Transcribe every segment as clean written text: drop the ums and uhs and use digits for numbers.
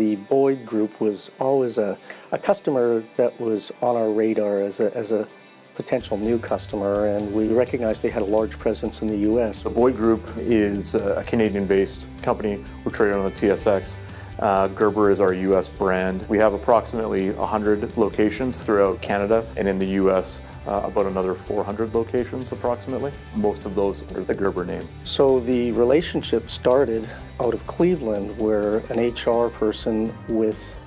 The Boyd Group was always a customer that was on our radar as a potential new customer, and we recognized they had a large presence in the U.S. The Boyd Group is a Canadian-based company. We're traded on the TSX. Gerber is our U.S. brand. We have approximately 100 locations throughout Canada, and in the U.S. About another 400 locations approximately. Most of those are the Gerber name. So the relationship started out of Cleveland, where an HR person with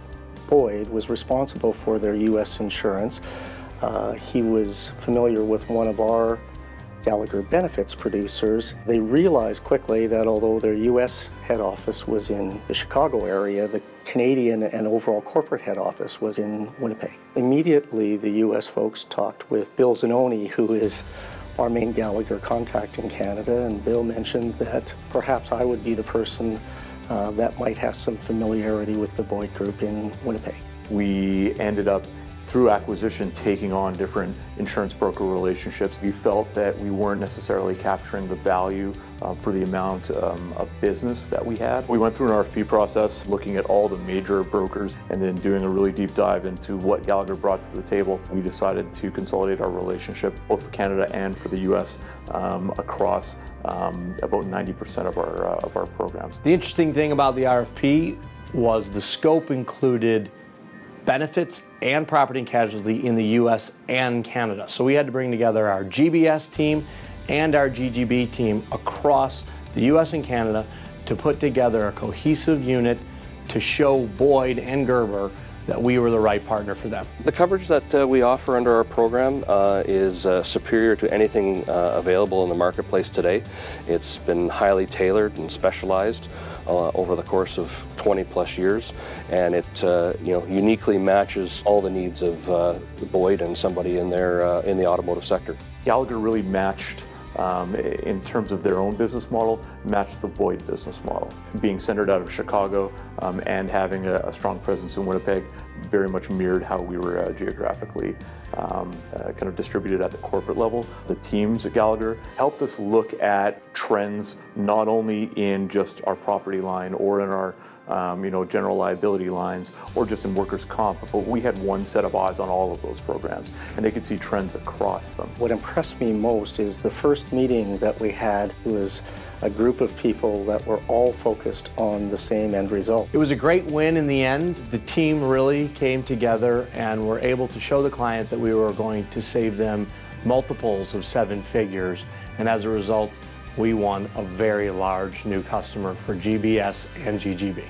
Boyd was responsible for their U.S. insurance. He was familiar with one of our Gallagher benefits producers. They realized quickly that although their U.S. head office was in the Chicago area, the Canadian and overall corporate head office was in Winnipeg. Immediately, the U.S. folks talked with Bill Zanoni, who is our main Gallagher contact in Canada, and Bill mentioned that perhaps I would be the person that might have some familiarity with the Boyd Group in Winnipeg. We ended up, through acquisition, taking on different insurance broker relationships. We felt that we weren't necessarily capturing the value for the amount of business that we had. We went through an RFP process, looking at all the major brokers, and then doing a really deep dive into what Gallagher brought to the table. We decided to consolidate our relationship, both for Canada and for the US, across about 90% of our programs. The interesting thing about the RFP was the scope included benefits and property and casualty in the US and Canada. So we had to bring together our GBS team and our GGB team across the US and Canada to put together a cohesive unit to show Boyd and Gerber that we were the right partner for them. The coverage that we offer under our program is superior to anything available in the marketplace today. It's been highly tailored and specialized over the course of 20 plus years, and it uniquely matches all the needs of Boyd and somebody in the automotive sector. Gallagher really matched, in terms of their own business model, matched the Boyd business model. Being centered out of Chicago and having a strong presence in Winnipeg very much mirrored how we were geographically kind of distributed at the corporate level. The teams at Gallagher helped us look at trends not only in just our property line or in our general liability lines or just in workers' comp, but we had one set of eyes on all of those programs, and they could see trends across them. What impressed me most is the first meeting that we had was a group of people that were all focused on the same end result. It was a great win in the end. The team really came together and were able to show the client that we were going to save them multiples of 7 figures, and as a result, we won a very large new customer for GBS and GGB.